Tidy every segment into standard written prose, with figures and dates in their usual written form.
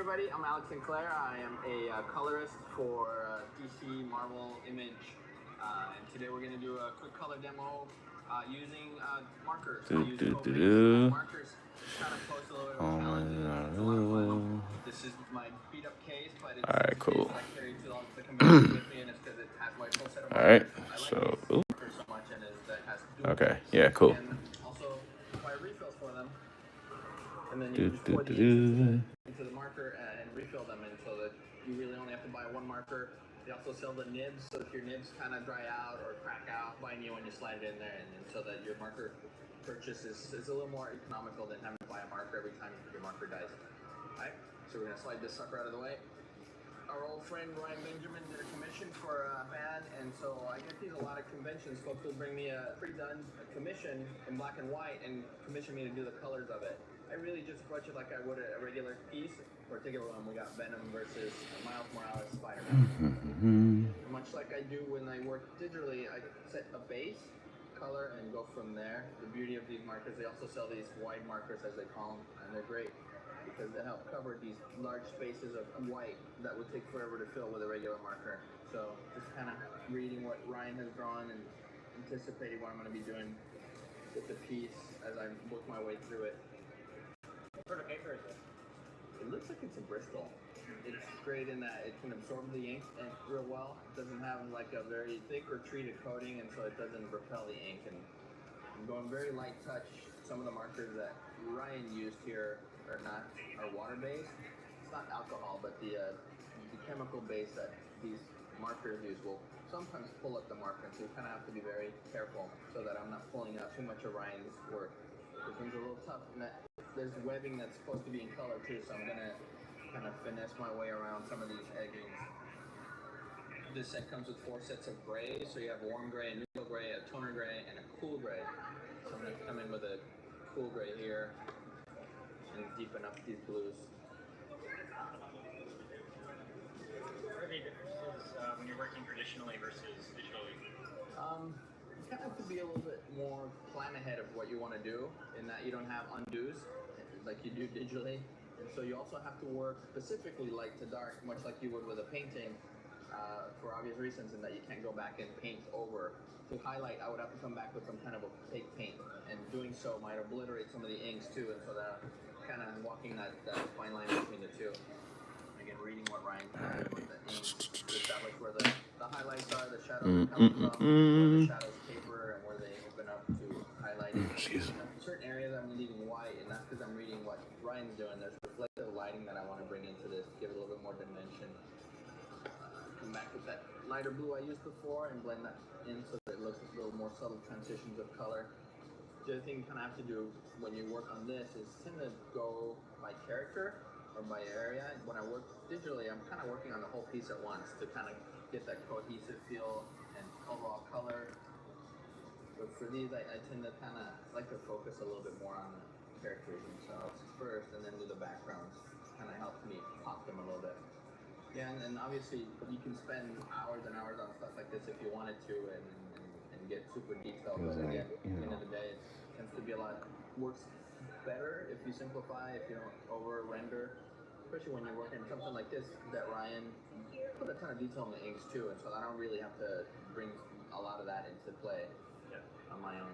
everybody, I'm Alex Sinclair. I am a colorist for DC, Marvel, Image, and today we're going to do a quick color demo using markers. I use Copic markers. Kind of pose a little bit of a challenge. It's a lot of fun. This is my beat up case, but it's Alright, cool. I carry to all the conventions with me, and it's because it has my full set of markers. Alright, I like so these markers so much, and that has dual okay, tips. yeah, cool. And also buy refills for them. And then you just pour the into the marker and refill them in so that you really only have to buy one marker. They also sell the nibs, so if your nibs kind of dry out or crack out, buy new one, you slide it in there, and so that your marker purchase is a little more economical than having to buy a marker every time your marker dies. Alright, so we're going to slide this sucker out of the way. Our old friend Ryan Benjamin did a commission for a band, and so I get these a lot of conventions. Folks will bring me a pre-done commission in black and white and commission me to do the colors of it. I really just approach it like I would a regular piece. Particular one, we got Venom versus Miles Morales Spider-Man. Much like I do when I work digitally, I set a base color and go from there. The beauty of these markers, they also sell these wide markers as they call them, and they're great because they help cover these large spaces of white that would take forever to fill with a regular marker. So just kind of reading what Ryan has drawn and anticipating what I'm going to be doing with the piece as I work my way through it. What sort of paper is it? It looks like it's a Bristol. It's great in that it can absorb the ink real well. It doesn't have like a very thick or treated coating, and so it doesn't repel the ink. And I'm going very light touch. Some of the markers that Ryan used here are water-based. It's not alcohol, but the chemical base that these markers use will sometimes pull up the marker, so you kind of have to be very careful so that I'm not pulling out too much of Ryan's work. This one's a little tough, and there's webbing that's supposed to be in color too, so I'm gonna kind of finesse my way around some of these eggings. This set comes with 4 sets of gray, so you have warm gray, a neutral gray, a toner gray, and a cool gray. So I'm gonna come in with a cool gray here and deepen up these blues. What are the differences when you're working traditionally versus digitally? You kind of have to be a little bit more plan ahead of what you want to do, in that you don't have undos like you do digitally. And so you also have to work specifically light to dark, much like you would with a painting, for obvious reasons, in that you can't go back and paint over. To highlight, I would have to come back with some kind of opaque paint, and doing so might obliterate some of the inks too, and so that kind of walking that fine line between the two. Again, reading what Ryan's doing with the inks to establish where the highlights are, the shadows are coming from, where the shadows taper, and where they open up to highlighting. Certain areas I'm leaving white, and that's because I'm reading what Ryan's doing. There's reflective lighting that I want to bring into this, give it a little bit more dimension. Come back with that lighter blue I used before and blend that in so that it looks a little more subtle transitions of color. The other thing you kind of have to do when you work on this is tend to go by character or by area. When I work digitally, I'm kind of working on the whole piece at once to kind of get that cohesive feel and overall color. But for these, I tend to kind of like to focus a little bit more on the characters themselves first, and then do the backgrounds. Kind of helps me pop them a little bit. Yeah, and obviously you can spend hours and hours on stuff like this if you wanted to, and get super detailed. But again, at the end of the day, it tends to be a lot. Works better if you simplify, if you don't over render, especially when you're working something like this that Ryan put a ton of detail in the inks too, and so I don't really have to bring a lot of that into play on my own.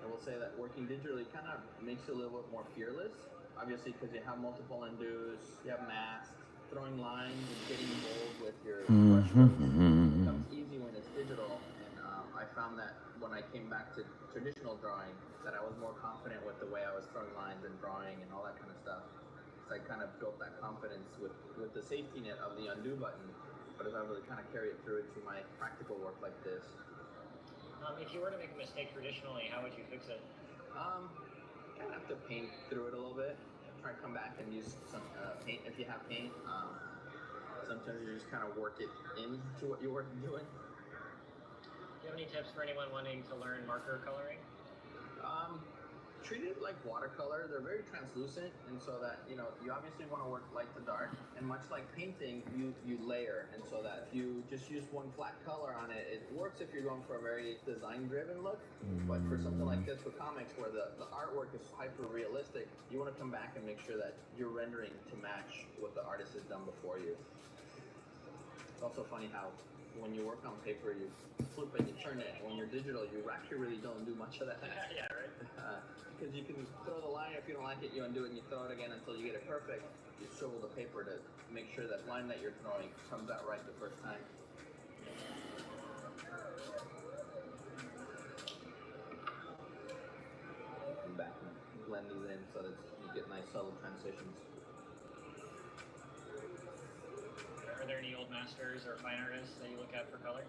I will say that working digitally kind of makes you a little bit more fearless, obviously, because you have multiple undos, you have masks, throwing lines and getting bold with your brush strokes becomes easy when it's digital. I found that when I came back to traditional drawing, that I was more confident with the way I was throwing lines and drawing and all that kind of stuff. So I kind of built that confidence with the safety net of the undo button, but if I really kind of carry it through into my practical work like this. If you were to make a mistake traditionally, how would you fix it? Kind of have to paint through it a little bit. Try to come back and use some paint if you have paint. Sometimes you just kind of work it into what you're doing. Do you have any tips for anyone wanting to learn marker coloring? treat it like watercolor. They're very translucent, and so that you obviously want to work light to dark. And much like painting, you layer, and so that if you just use one flat color on it, it works if you're going for a very design-driven look. But for something like this with comics, where the artwork is hyper realistic, you want to come back and make sure that you're rendering to match what the artist has done before you. It's also funny how when you work on paper, you flip it, you turn it. When you're digital, you actually really don't do much of that. Yeah, right. Because you can throw the line, if you don't like it, you undo it and you throw it again until you get it perfect. You swivel the paper to make sure that line that you're throwing comes out right the first time. Come back and blend these in so that you get nice subtle transitions. Are there any old masters or fine artists that you look at for color?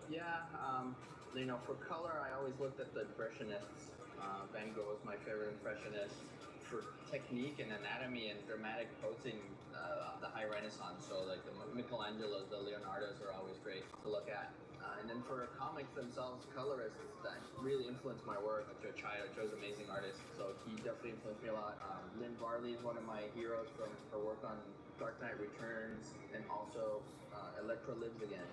Yeah, for color, I always looked at the Impressionists. Van Gogh was my favorite Impressionist. For technique and anatomy and dramatic posing, the High Renaissance, so like the Michelangelos, the Leonardos are always great to look at. And then for comics themselves, colorists that really influenced my work. Joe Chia's amazing artist, so he definitely influenced me a lot. Lynn Varley is one of my heroes from her work on Dark Knight Returns and also Electra Lives Again.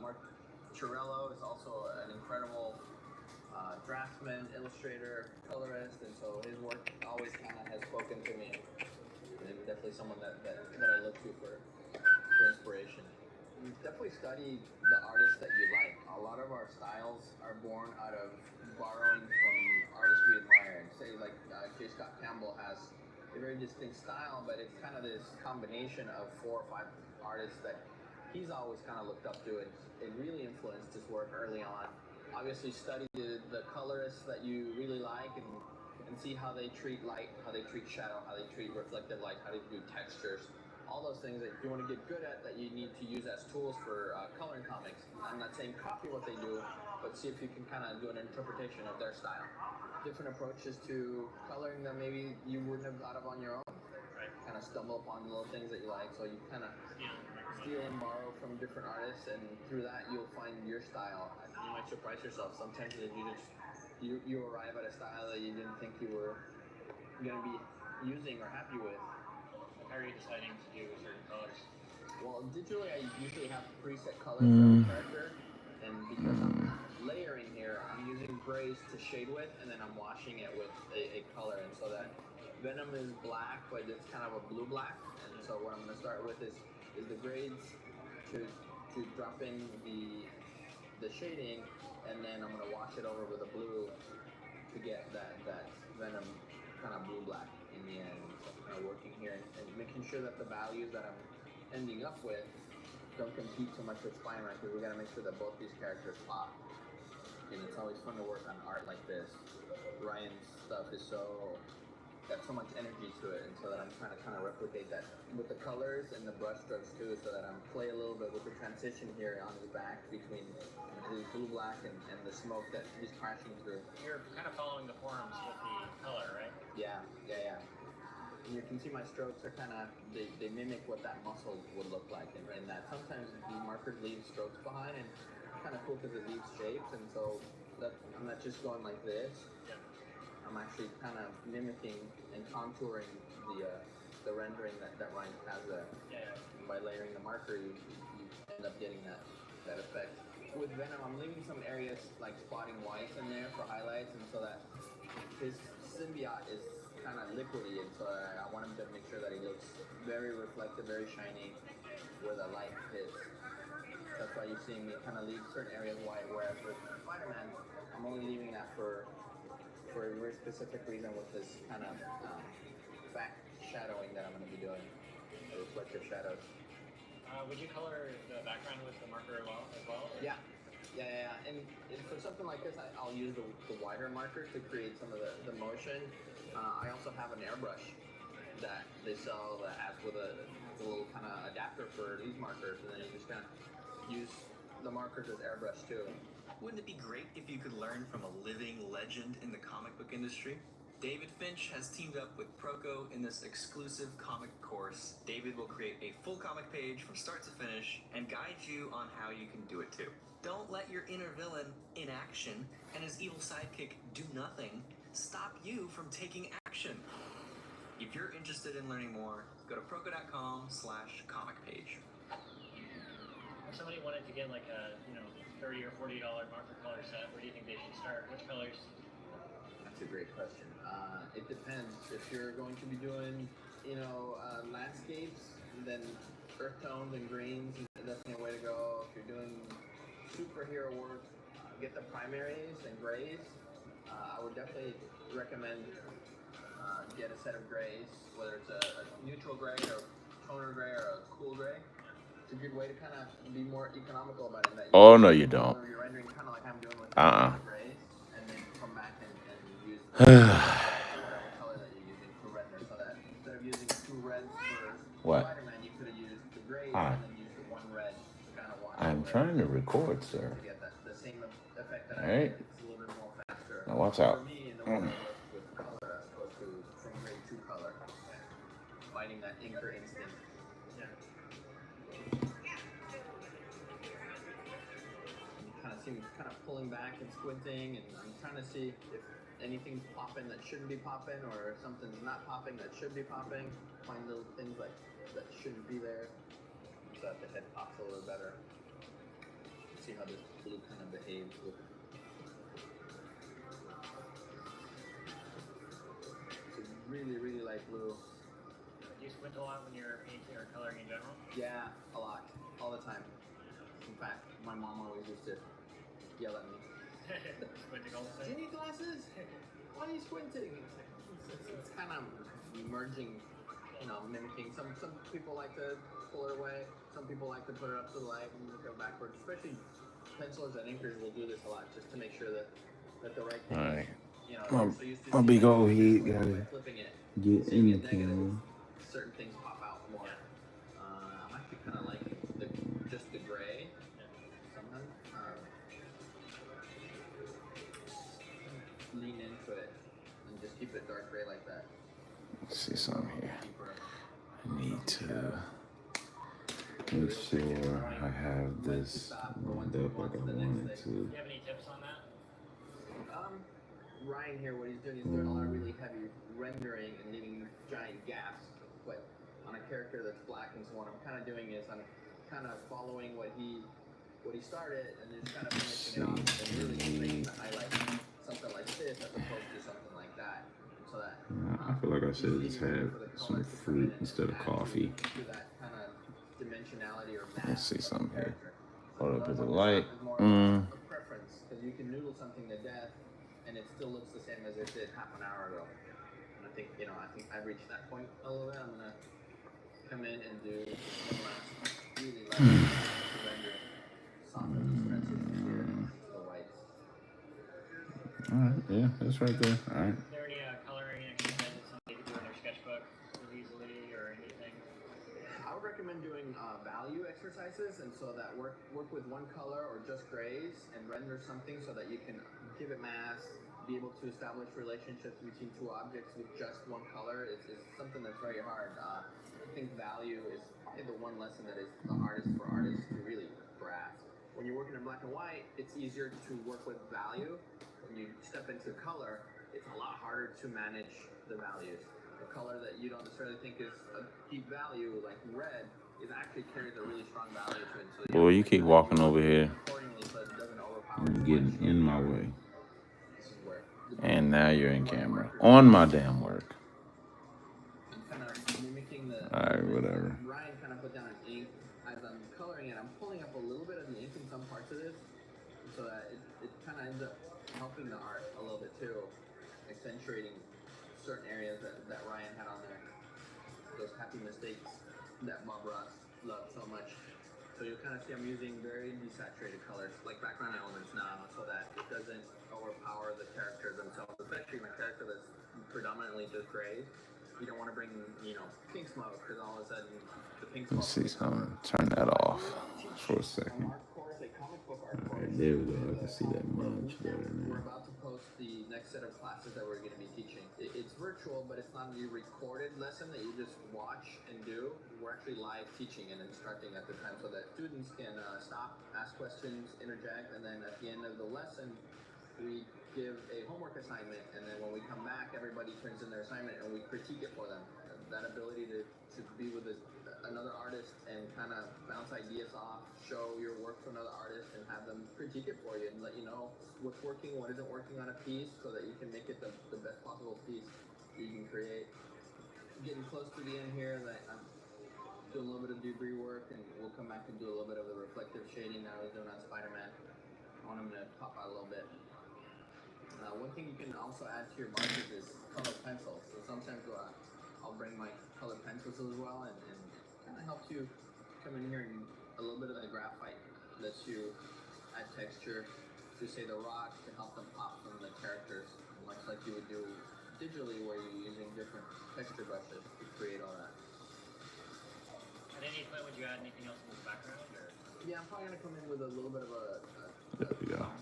Mark Chiarello is also an incredible draftsman, illustrator, colorist, and so his work always kind of has spoken to me, and definitely someone that I look to for inspiration. You definitely study the artists that you like. A lot of our styles are born out of borrowing from artists we admire. Say like J. Scott Campbell has a very distinct style, but it's kind of this combination of 4 or 5 artists that he's always kind of looked up to, and it really influenced his work early on. Obviously study the colorists that you really like and see how they treat light, how they treat shadow, how they treat reflected light, how they do textures. All those things that you want to get good at that you need to use as tools for coloring comics. I'm not saying copy what they do, but see if you can kind of do an interpretation of their style. Different approaches to coloring that maybe you wouldn't have thought of on your own. Right. Kind of stumble upon the little things that you like, so you kind of steal and borrow from different artists, and through that you'll find your style. You might surprise yourself sometimes that you arrive at a style that you didn't think you were going to be using or happy with. How are you deciding to do certain colors? Well, digitally I usually have preset colors for a character, and because I'm layering here, I'm using grays to shade with, and then I'm washing it with a color, and so that Venom is black, but it's kind of a blue black, and so what I'm going to start with is the grades to drop in the shading, and then I'm going to wash it over with a blue to get that Venom kind of blue black in the end. So I'm kind of working here and making sure that the values that I'm ending up with don't compete too much with Spider-Man, because we got to make sure that both these characters pop. And it's always fun to work on art like this. Ryan's stuff is got so much energy to it, and so that I'm trying to kind of replicate that with the colors and the brush strokes too, so that I'm play a little bit with the transition here on his back between his blue black and the smoke that he's crashing through. You're kind of following the forms with the color, right? Yeah. And you can see my strokes are kind of, they mimic what that muscle would look like, and that sometimes the markers leave strokes behind, and it's kind of cool because it leaves shapes, and so that I'm not just going like this. I'm actually kind of mimicking and contouring the rendering that Ryan has there. Yeah. And by layering the marker, you end up getting that effect. With Venom, I'm leaving some areas like spotting whites in there for highlights, and so that his symbiote is kind of liquidy, and so I want him to make sure that he looks very reflective, very shiny, where the light hits. That's why you're seeing me kind of leave certain areas white, whereas with Spider-Man, I'm only leaving that for a very specific reason with this kind of back shadowing that I'm going to be doing, reflective shadows. Would you color the background with the marker as well? Yeah. And for something like this, I'll use the wider markers to create some of the motion. I also have an airbrush that they sell that has with a little kind of adapter for these markers, and then you just kind of use the markers as airbrush too. Wouldn't it be great if you could learn from a living legend in the comic book industry? David Finch has teamed up with Proco in this exclusive comic course. David will create a full comic page from start to finish and guide you on how you can do it too. Don't let your inner villain, inaction, and his evil sidekick, do nothing, stop you from taking action. If you're interested in learning more, go to proco.com/comic page. If somebody wanted to get like a $30 or $40 marker color set, where do you think they should start? Which colors? That's a great question. It depends. If you're going to be doing, landscapes, then earth tones and greens is definitely a way to go. If you're doing superhero work, get the primaries and grays. I would definitely recommend get a set of grays, whether it's a neutral gray or toner gray or a cool gray. It's a good way to kind of be more economical about it. Oh, no, you don't. You're rendering kind of like I'm doing with Uh-uh. the grays, and then come back and use whatever color that you're using to render. So that instead of using 2 reds for What? Spider-Man, you could have used the grays Hi. and then used the 1 red to kind of wash I'm over trying to record, sir. to get the same effect that I Alright. did. It's a little bit more faster. Now watch out. For me, in the way I work with color as opposed to from gray to color, finding that inker instinct. Yeah. Kind of see me kind of pulling back and squinting, and I'm trying to see if anything's popping that shouldn't be popping, or if something's not popping that should be popping. Find little things like that shouldn't be there, so that the head pops a little better. See how this blue kind of behaves with. It's a really, really light blue. Do you squint a lot when you're painting or coloring in general? Yeah, a lot, all the time. In fact, my mom always used to yell at me. Squinting all the Do you time? need glasses? Why are you squinting? It's kind of merging, mimicking. Some people like to pull it away. Some people like to put it up to the light and go backwards. Especially pencilers and inkers will do this a lot just to make sure that the right thing. Alright. They're so used to My seeing big old it head by gotta flipping it, get seeing in it the negative, camera. certain things pop out more. I'm actually kind of liking just the gray. Sometimes lean into it and just keep it dark gray like that. Let's see something here. Deeper. I need to make sure I have this lined up like I want it to. Do you have any tips on that? Ryan here, what he's doing is doing a lot of really heavy rendering and leaving giant gaps. But on a character that's black and so on, I'm kind of doing is I'm kind of following what he started and just kind of finishing it off and really making the highlight something like this as opposed to something like that. So that I feel like I should just have some fruit instead of coffee. to that kind of dimensionality or Let's mass see of the something here. character. Hold up So with the other light. stuff is more a preference because you can noodle something to death and it still looks the same as it did half an hour ago. And I think I've reached that point a little bit. I'm gonna come in and do one last really light render, soften the stretches here, the whites. Alright, yeah, that's right there. Alright. Is there any coloring exercises somebody could do in their sketchbook really easily or anything? I would recommend doing value exercises, and so that work with one color or just grays and render something so that you can give it mass, be able to establish relationships between 2 objects with just one color is something that's very hard. I think value is probably the one lesson that is the hardest for artists to really grasp. When you're working in black and white, it's easier to work with value. When you step into color, it's a lot harder to manage the values. A color that you don't necessarily think is a deep value, like red, is actually carries a really strong value to it. So Boy, you keep walking over here. accordingly, so it doesn't overpower You're too getting much. in my way. This is where And now you're in camera. On my damn work. I'm kind of mimicking the. Alright, whatever. Ryan kind of put down an ink as I'm coloring it. I'm pulling up a little bit of the ink in some parts of this, so that it kind of ends up helping the art a little bit too, accentuating certain areas that Ryan had on there. Those happy mistakes that Bob Ross loved so much. So you'll kind of see I'm using very desaturated colors, like background elements now, so that it doesn't overpower the characters themselves. Especially in a character that's predominantly just grays. You don't want to bring, pink smoke, because all of a sudden the pink smoke. Let's see something. Turn that off for a second. Art course, a comic book art course. Alright, there we go. I can see that much better We're now. about to post host the next set of classes that we're going to be teaching. It's virtual, but it's not a recorded lesson that you just watch and do. We're actually live teaching and instructing at the time so that students can stop, ask questions, interject, and then at the end of the lesson, we give a homework assignment, and then when we come back, everybody turns in their assignment and we critique it for them. That ability to be with another artist and kind of bounce ideas off, show your work to another artist and have them critique it for you and let you know what's working, what isn't working on a piece so that you can make it the best possible piece you can create. Getting close to the end here, I'm doing a little bit of debris work and we'll come back and do a little bit of the reflective shading that I was doing on Spider-Man. I want him to pop out a little bit. One thing you can also add to your markers is colored pencils. So sometimes I'll bring my colored pencils as well and kind of helps you come in here and a little bit of the graphite lets you add texture to say the rocks to help them pop from the characters, much like you would do digitally where you're using different texture brushes to create all that. At any point, would you add anything else in the background? Or? Yeah, I'm probably going to come in with a little bit of a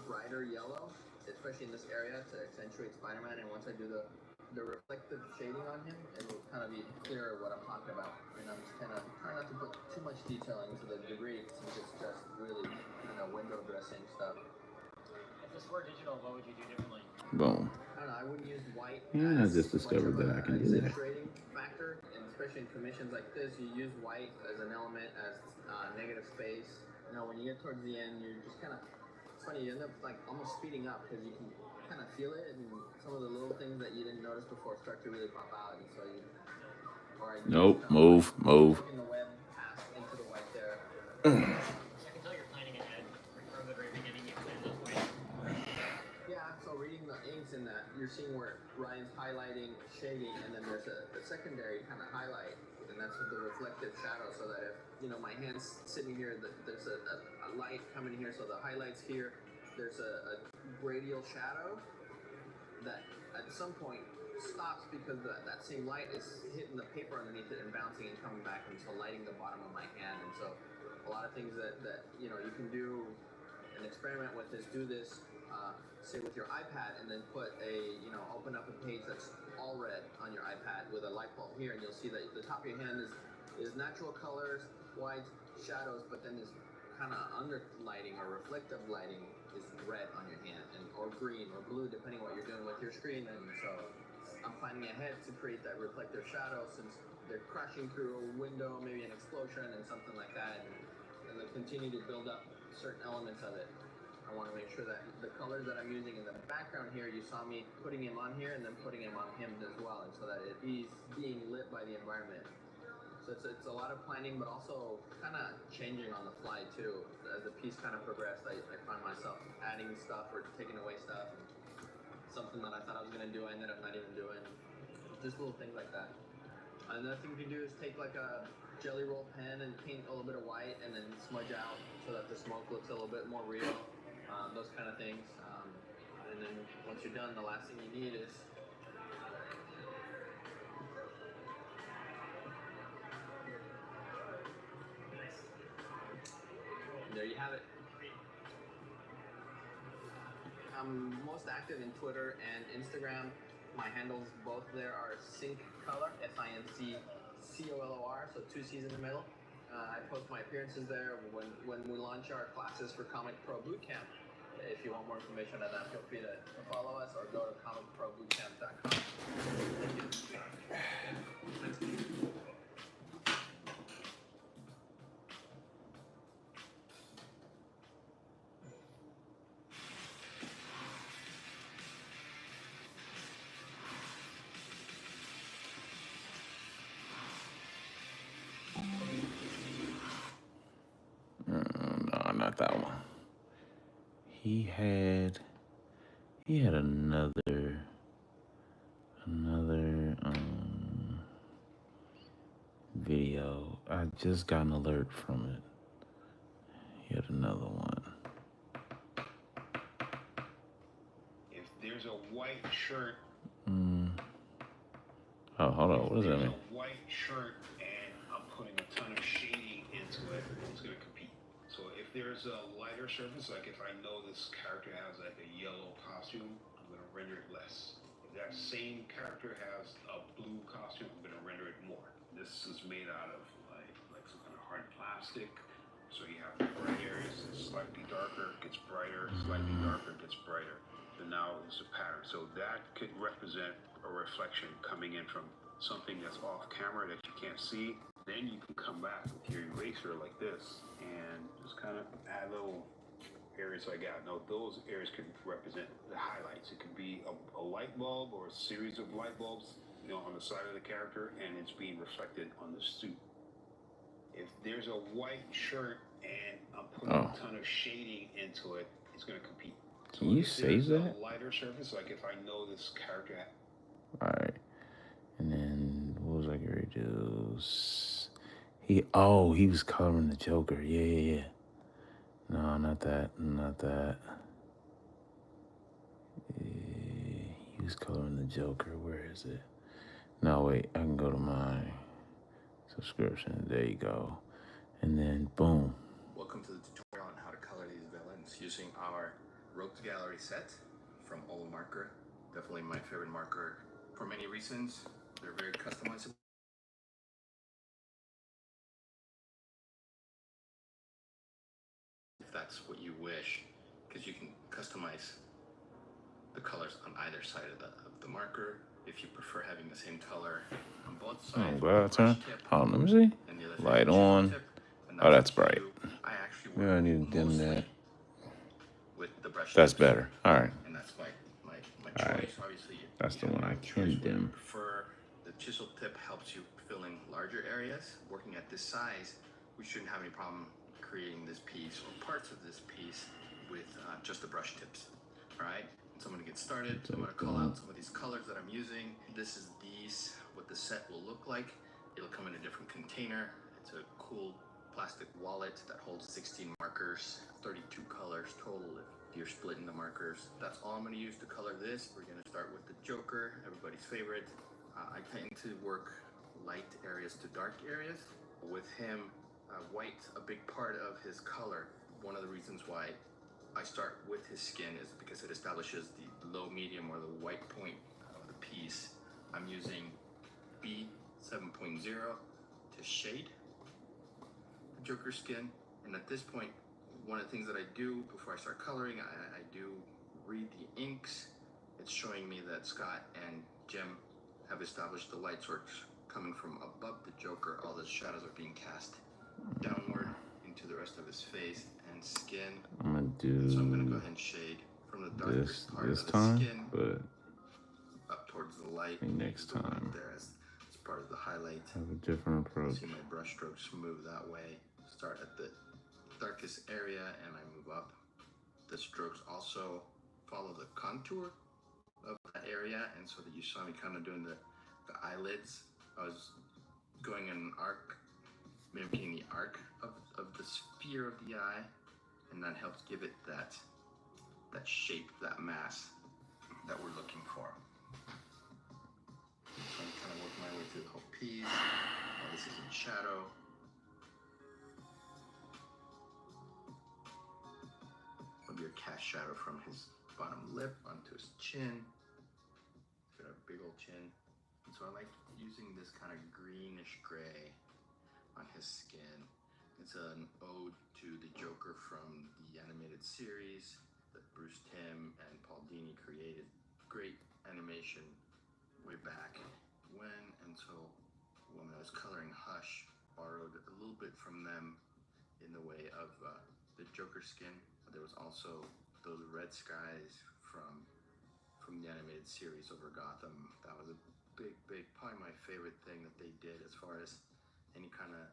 brighter yellow, especially in this area to accentuate Spider-Man, and once I do the reflective shading on him, it will kind of be clearer what I'm talking about. And I'm just kind of trying not to put too much detail into the debris since it's just really, window dressing stuff. If this were digital, what would you do differently? Boom. I don't know, I wouldn't use white Yeah, I as just discovered much of that I can do that. accentuating factor, and especially in commissions like this, you use white as an element, as negative space. When you get towards the end, you're just kind of, it's funny, you end up like almost speeding up because you can kind of feel it, and some of the little things that you didn't notice before start to really pop out, and so you, Nope, move. in the web pass into the white there. So I can tell you're planning ahead. From the very beginning, you planned this way. Yeah, so reading the inks in that, you're seeing where Ryan's highlighting, shading, and then there's a secondary kind of highlight, and that's with the reflective shadow, so that if, my hand's sitting here, there's a light coming here, so the highlight's here, there's a radial shadow that at some point stops because that same light is hitting the paper underneath it and bouncing and coming back, and so lighting the bottom of my hand. And so a lot of things that you can do and experiment with is do this say with your iPad, and then put open up a page that's all red on your iPad with a light bulb here, and you'll see that the top of your hand is natural colors, white shadows, but then this kind of underlighting or reflective lighting is red on your hand, or green or blue depending what you're doing with your screen. And so I'm planning ahead to create that reflective shadow since they're crashing through a window, maybe an explosion and something like that, and they continue to build up certain elements of it. I want to make sure that the colors that I'm using in the background here, you saw me putting him on here and then putting him on him as well, and so that he's being lit by the environment. So it's a lot of planning, but also kind of changing on the fly too. As the piece kind of progressed, I find myself adding stuff or taking away stuff. Something that I thought I was gonna do, I ended up not even doing. Just little things like that. Another thing you can do is take like a jelly roll pen and paint a little bit of white and then smudge out so that the smoke looks a little bit more real. Those kind of things. And then once you're done, the last thing you need is there you have it. I'm most active in Twitter and Instagram. My handles both there are SyncColor, SINCCOLOR, so 2 C's in the middle. I post my appearances there when we launch our classes for Comic Pro Bootcamp. If you want more information on that, feel free to follow us or go to comicprobootcamp.com. Thank you. No, not that one. He had another video. I just got an alert from it. He had another one. If there's a white shirt. Oh, hold on. What does that mean? If there's a white shirt and I'm putting a ton of shading into it, it's going to compete. So if there's a lighter surface, like if I know this character has like a yellow costume, I'm I'm going to render it less. If that same character has a blue costume, I'm going to render it more. This is made out of like some kind of hard plastic. So you have bright areas, it's slightly darker, gets brighter, slightly darker, gets brighter. And now it's a pattern. So that could represent a reflection coming in from something that's off camera that you can't see. Then you can come back with your eraser like this and just kind of add little areas like that. Now those areas could represent the highlights. It could be a light bulb or a series of light bulbs, you know, on the side of the character, and it's being reflected on the suit. If there's a white shirt and I'm putting a ton of shading into it, it's going to compete. So Can you if save there's that? a lighter surface, like if I know this character. Alright. And then what was I gonna do? He was coloring the Joker. Yeah. No, not that. Yeah, he was coloring the Joker. Where is it? No, wait. I can go to my subscription. There you go. And then boom. Welcome to the tutorial on how to color these villains using our Rogues Gallery set from Olomarker. Definitely my favorite marker for many reasons. They're very customizable. If that's what you wish, because you can customize the colors on either side of the marker. If you prefer having the same color on both sides. I'm glad I turned. Hold on, let me see. Light on. Oh, that's bright. I actually Yeah, I need to dim that. With the brush That's tips. better. All right. And that's my All choice. right. Obviously, That's you the have one I your can choice whether you dim. prefer. The chisel tip helps you fill in larger areas. Working at this size, we shouldn't have any problem creating this piece or parts of this piece with just the brush tips. All right. So I'm going to get started. I'm going to call out some of these colors that I'm using. This is what the set will look like. It'll come in a different container. It's a cool plastic wallet that holds 16 markers, 32 colors total if you're splitting the markers. That's all I'm going to use to color this. We're going to start with the Joker, everybody's favorite. I tend to work light areas to dark areas. With him, white's a big part of his color. One of the reasons why I start with his skin is because it establishes the low, medium, or the white point of the piece. I'm using B 7.0 to shade the Joker skin. And at this point, one of the things that I do before I start coloring, I do read the inks. It's showing me that Scott and Jim have established the light source coming from above the Joker. All the shadows are being cast downward into the rest of his face and skin. I'm gonna do. So I'm gonna go ahead and shade from the darkest part this of the time, skin but up towards the light. next Go time. up there as part of the highlight. Have a different approach. See my brush strokes move that way. Start at the darkest area and I move up. The strokes also follow the contour of that area, and so that you saw me kind of doing the eyelids. I was going in an arc, mimicking the arc of the sphere of the eye, and that helps give it that shape, that mass that we're looking for. So I'm kind of working my way through the whole piece. This is in shadow. Maybe a cast shadow from his bottom lip onto his chin. He's got a big old chin. And so I like using this kind of greenish gray on his skin. It's an ode to the Joker from the animated series that Bruce Timm and Paul Dini created. Great animation way back when, and so when I was coloring Hush, borrowed a little bit from them in the way of the Joker skin. There was also those red skies from the animated series over Gotham. That was a big, probably my favorite thing that they did as far as any kind of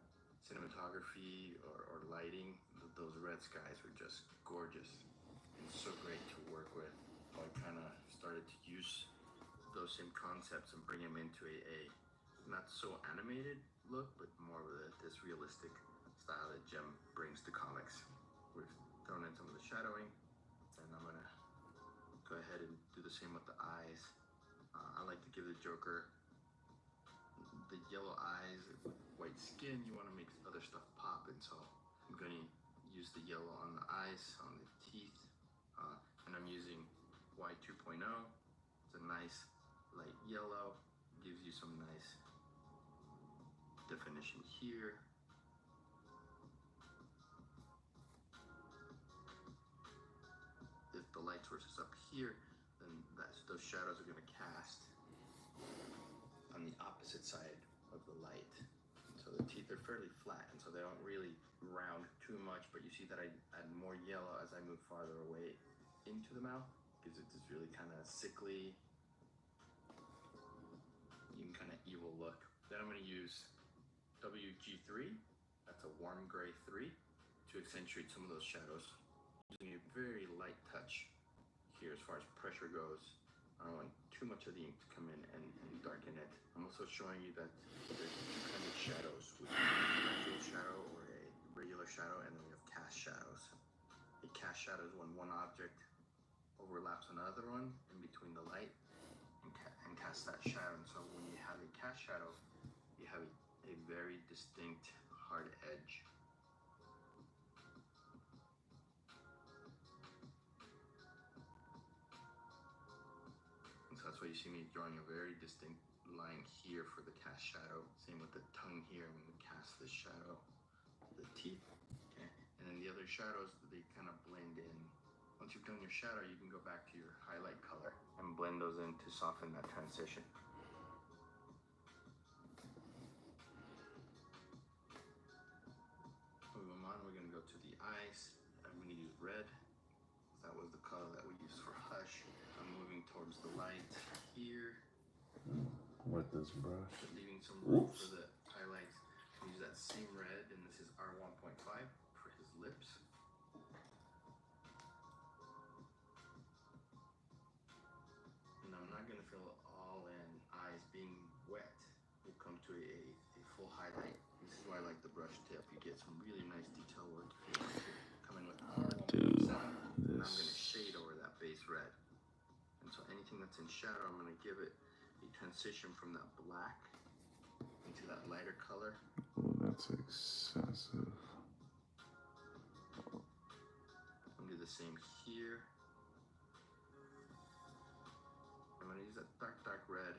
cinematography or lighting. Those red skies were just gorgeous and so great to work with. So I kind of started to use those same concepts and bring them into a not so animated look, but more of this realistic style that Jim brings to comics. We've thrown in some of the shadowing, and I'm gonna go ahead and do the same with the eyes. I like to give the Joker the yellow eyes with white skin. You want to make other stuff pop, and so I'm gonna use the yellow on the eyes, on the teeth, and I'm using Y2.0. It's a nice light yellow, gives you some nice definition here. If the light source is up here, then those shadows are going to cast on the opposite side of the light. So the teeth are fairly flat, and so they don't really round too much, but you see that I add more yellow as I move farther away into the mouth. Gives it this really kind of sickly, even kind of evil look. Then I'm going to use WG3, that's a warm gray 3, to accentuate some of those shadows. Using a very light touch here as far as pressure goes. I don't want too much of the ink to come in and darken it. I'm also showing you that there's two kinds of shadows, which is a gradual shadow or a regular shadow, and then we have cast shadows. A cast shadow is when one object overlaps another one in between the light and casts that shadow. And so when you have a cast shadow, you have a very distinct hard edge. And so that's why you see me drawing a very distinct line here for the cast shadow. Same with the tongue here when we cast this shadow. The teeth, okay? And then the other shadows, they kind of blend in. Once you've done your shadow, you can go back to your highlight color and blend those in to soften that transition. Moving on, we're going to go to the eyes. I'm going to use red. That was the color that we used for Hush. I'm moving towards the light here. With this brush. Leaving some room for the highlights. I use that same red, and this is R1.5 for his lips. And I'm not going to fill it all in. Eyes being wet will come to a full highlight. This is why I like the brush tip. You get some really nice detail work coming with R1.7. And I'm going to shade over that base red. And so anything that's in shadow, I'm going to give it a transition from that black into that lighter color. Oh, that's excessive. I'm going to do the same here. I'm going to use that dark red.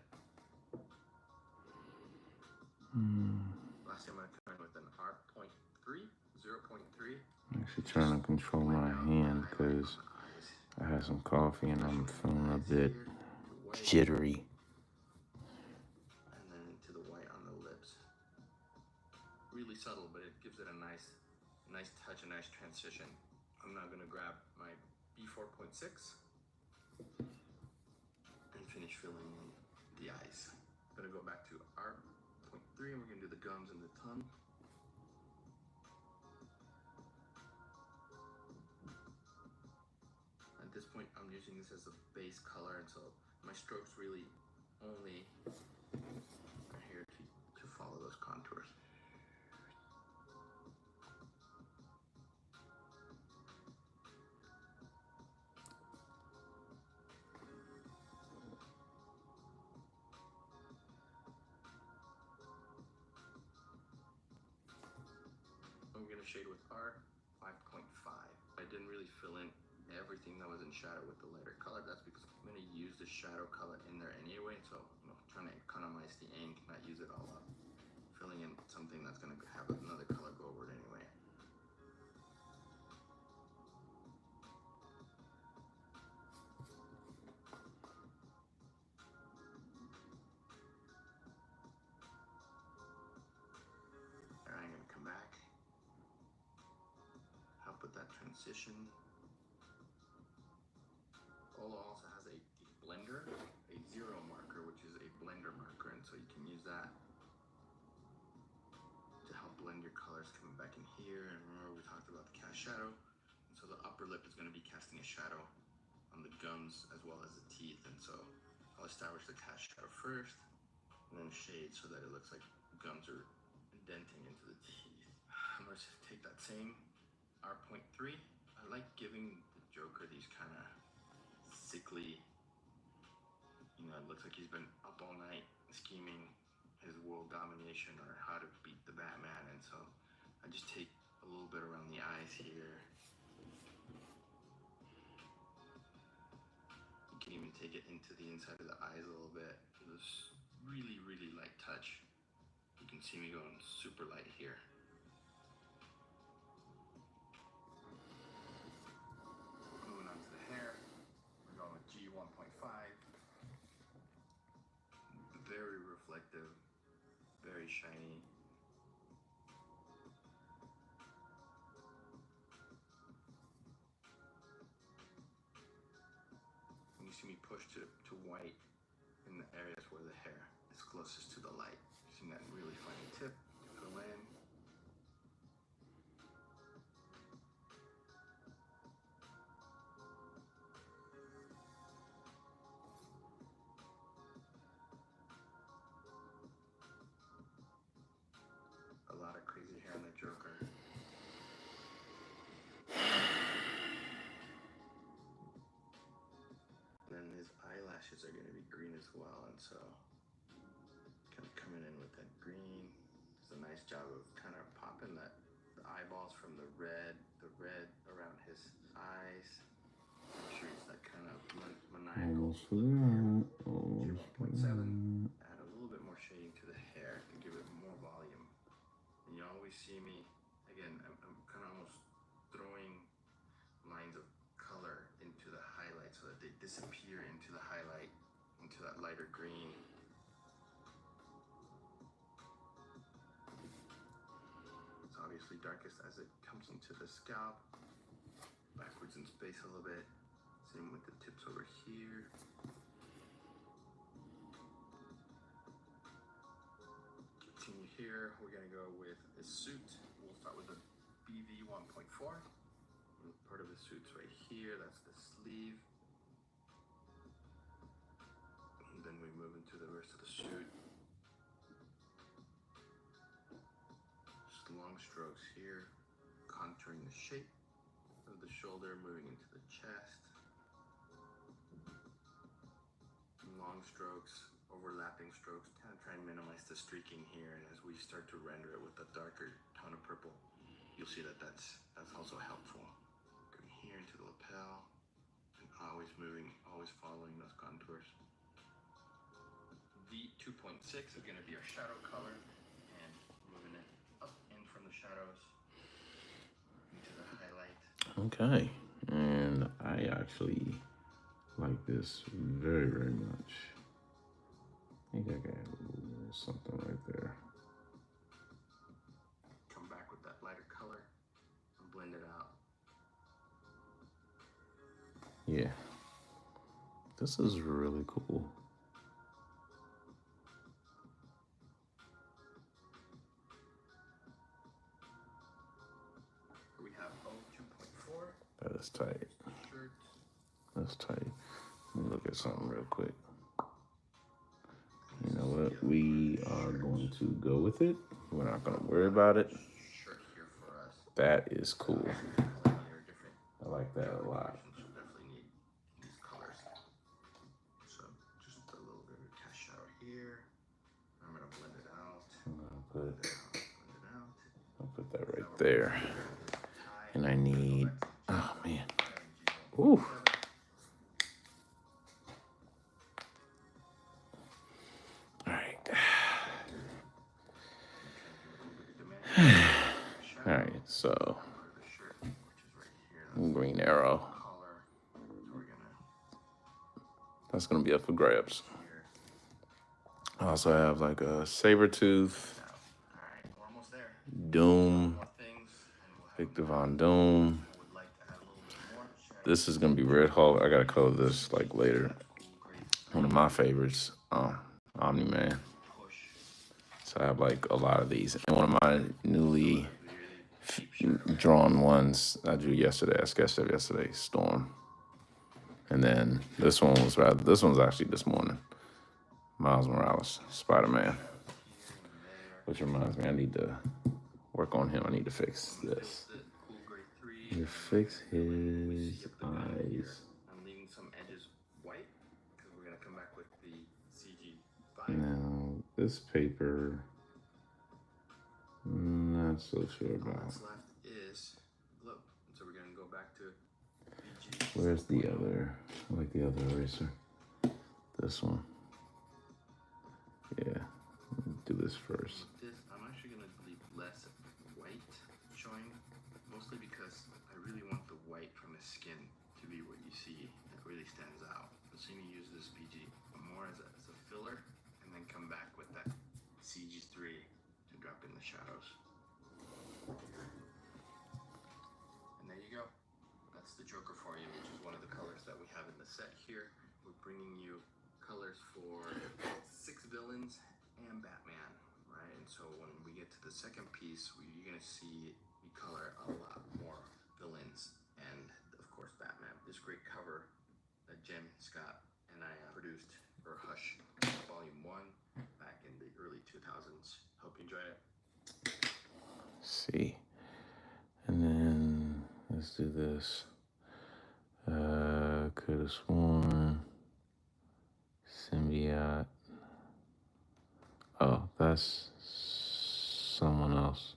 Lastly, I'm going to come in with an R.3, 0.3. I'm actually trying to control my hand because I had some coffee and I'm feeling a bit jittery. And then into the white on the lips. Really subtle, but it gives it a nice touch, a nice transition. I'm now going to grab my B4.6 and finish filling in the eyes. I'm going to go back to R.3 and we're going to do the gums and the tongue. At this point, I'm using this as a base color, and so my strokes really only are here to follow those contours. I'm going to shade with R5.5. I didn't really fill in everything that was in shadow with the lighter color. That's because I'm going to use the shadow color in there anyway. So, trying to economize the ink, not use it all up. Filling in something that's going to have another color go over it anyway. Alright, I'm going to come back. Help with that transition. Olo also has a blender, a zero marker, which is a blender marker, and so you can use that to help blend your colors coming back in here. And remember, we talked about the cast shadow, and so the upper lip is going to be casting a shadow on the gums as well as the teeth, and so I'll establish the cast shadow first, and then shade so that it looks like gums are indenting into the teeth. I'm going to take that same R.3. I like giving the Joker these kind of sickly, it looks like he's been up all night scheming his world domination or how to beat the Batman, and so I just take a little bit around the eyes here. take it into the inside of the eyes a little bit. This really, really light touch. You can see me going super light here. Moving on to the hair, we're going with G1.5. Very reflective, very shiny. When you see me push to white in the areas where the hair is closest to the light, using that really fine tip to fill in. A lot of crazy hair on the Joker. And then his eyelashes are going to be green as well, and so kind of coming in with that green. Does a nice job of kind of popping the eyeballs from the red around his eyes. Make sure it's that kind of maniacal. Almost for that. Almost for 0.7. that. Add a little bit more shading to the hair to give it more volume. And you always see me, again, I'm kind of almost throwing lines of color into the highlight so that they disappear into the highlight, into that lighter green. It's obviously darkest as it comes into the scalp, backwards in space a little bit. Same with the tips over here. Continue here, we're gonna go with a suit. We'll start with the BV 1.4. Part of the suit's right here, that's the sleeve. And then we move into the rest of the suit. Just long strokes here, contouring the shape of the shoulder, moving into the chest. Long strokes, overlapping strokes, kind of try and minimize the streaking here. And as we start to render it with a darker tone of purple, you'll see that that's also helpful. Going here into the lapel, and always moving, always following those contours. V2.6 is going to be our shadow color, and moving it up in from the shadows into the highlight. Okay, and I actually like this very, very much. I think I got a little something right there. Come back with that lighter color and blend it out. Yeah, this is really cool. We have O2.4. That is tight. Shirt. That's tight. Let me look at something real quick. You know what? We are going to go with it. We're not going to worry about it. Shirt here for us. That is cool. Different I like that a lot. so definitely need these colors. So just a little bit of cast shadow here. I'm gonna blend it out. I'm gonna Blend it out. I'll put that right there. And I need, oh man. Ooh. All right. All right, so green arrow. That's gonna be up for grabs. I also have like a saber tooth, Doom, Victor Von Doom. This is gonna be Red Hulk. I gotta color this like later. One of my favorites, Omni-Man. So I have like a lot of these. And one of my newly drawn ones I drew yesterday, I sketched it yesterday, Storm. And then this one's actually this morning. Miles Morales, Spider-Man. Which reminds me, I need to work on him. I need to fix this. I need to fix his eyes. I'm leaving some edges white because we're gonna come back with the CG5. Now, this paper, not so sure All about. that's left is glue. So we're gonna go back to VG. Where's the other? I like the other eraser. This one. Yeah, do this first. This, I'm actually gonna leave less white showing, mostly because I really want the white from the skin to be what you see that really stands out. So you use this BG more as a filler, and then come back with that CG3 to drop in the shadows. And there you go. That's the Joker for you, which is one of the colors that we have in the set here. We're bringing you colors for 6 villains and Batman, right? And so when we get to the second piece, you're gonna see we color a lot more villains and of course Batman. This great cover that Jim Scott and I produced for Hush Volume 1 back in the early 2000s. Hope you enjoy it. See, and then let's do this. Could have sworn symbiote. Oh, that's someone else.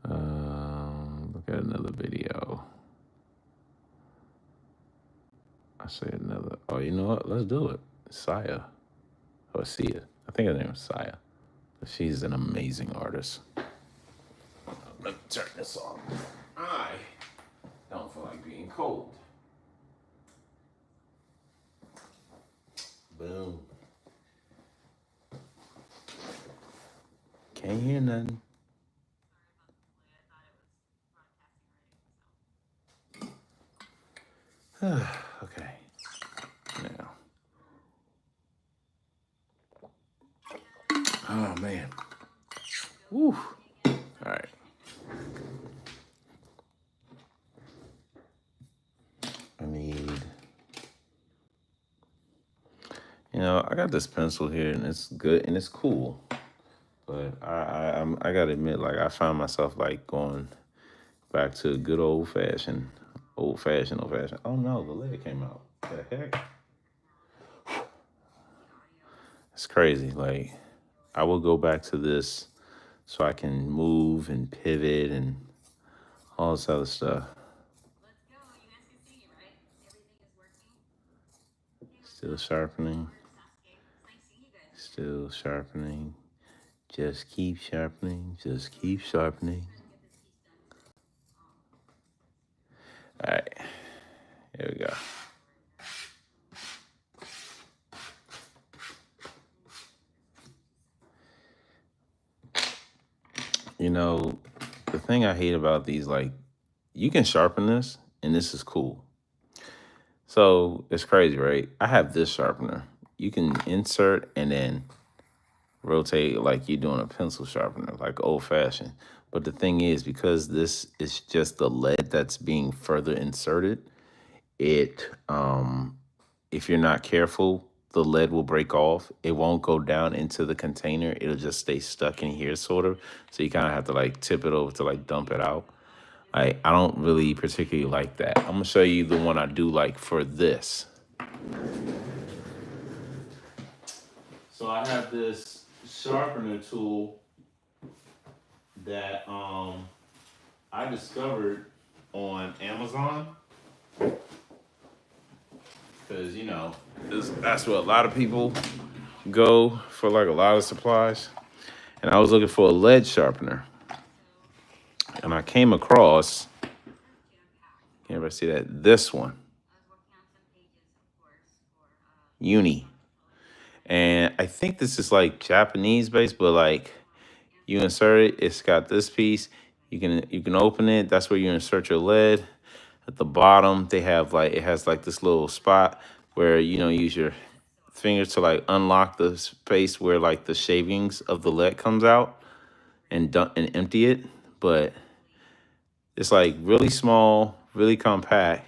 Look at another video. I say another. Oh, you know what? Let's do it. Saya. Or Sia. I think her name is Saya. She's an amazing artist. Let me turn this off. I don't feel like being cold. Boom. Can't hear nothing. Okay. Now. Oh man. Woo. All right. I need. I got this pencil here, and it's good and it's cool. But I gotta admit, like I found myself like going back to good old fashioned. Oh no, the lid came out. The heck? It's crazy. Like I will go back to this so I can move and pivot and all this other stuff. Still sharpening. Still sharpening. Just keep sharpening. Just keep sharpening. All right. Here we go. The thing I hate about these, like, you can sharpen this, and this is cool. So it's crazy, right? I have this sharpener. You can insert and then rotate like you're doing a pencil sharpener, like old fashioned. But the thing is, because this is just the lead that's being further inserted, it, if you're not careful, the lead will break off. It won't go down into the container. It'll just stay stuck in here, sort of. So you kind of have to like tip it over to like dump it out. I don't really particularly like that. I'm gonna show you the one I do like for this. So I have this sharpener tool that I discovered on Amazon. Because, that's where a lot of people go for like a lot of supplies. And I was looking for a lead sharpener. And I came across, can everybody see that? This one. Uni. And I think this is like Japanese based, but like you insert it, it's got this piece. You can open it. That's where you insert your lead. At the bottom, they have like, it has like this little spot where, use your fingers to like unlock the space where like the shavings of the lead comes out and empty it. But it's like really small, really compact.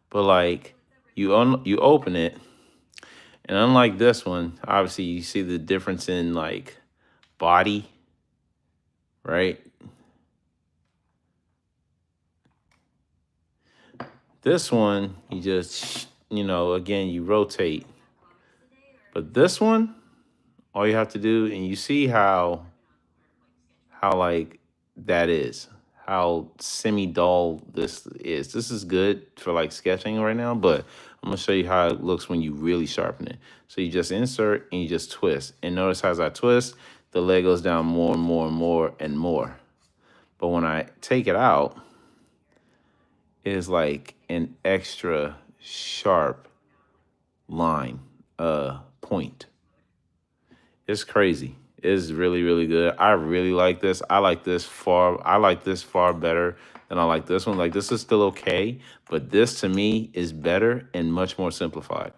But like you open it, and unlike this one, obviously you see the difference in like body, right? This one, you just, again, you rotate. But this one, all you have to do, and you see how like that is, how semi-dull this is. This is good for like sketching right now, but I'm gonna show you how it looks when you really sharpen it. So you just insert and you just twist. And notice as I twist, the lead goes down more and more and more and more. But when I take it out, it is like an extra sharp line, point. It's crazy. It's really, really good. I really like this. I like this far better than I like this one. Like, this is still okay, but this to me is better and much more simplified.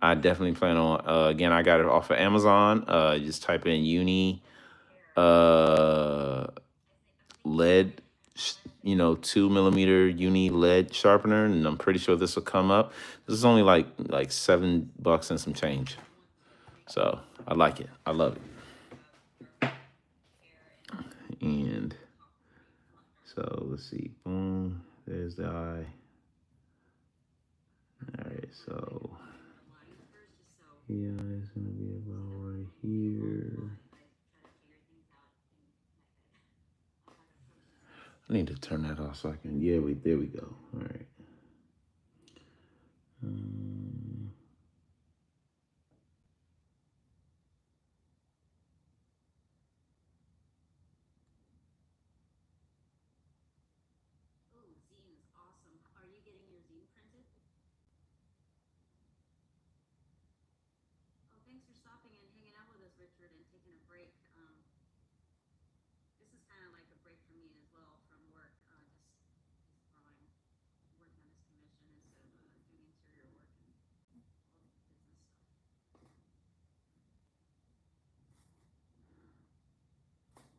I definitely plan on, again, I got it off of Amazon. Just type in uni lead, 2 millimeter uni lead sharpener, and I'm pretty sure this will come up. This is only like $7 and some change. So I like it. I love it. And so let's see. Boom. There's the eye. All right. So the eye is gonna be about right here. I need to turn that off so I can. Yeah, there we go. All right.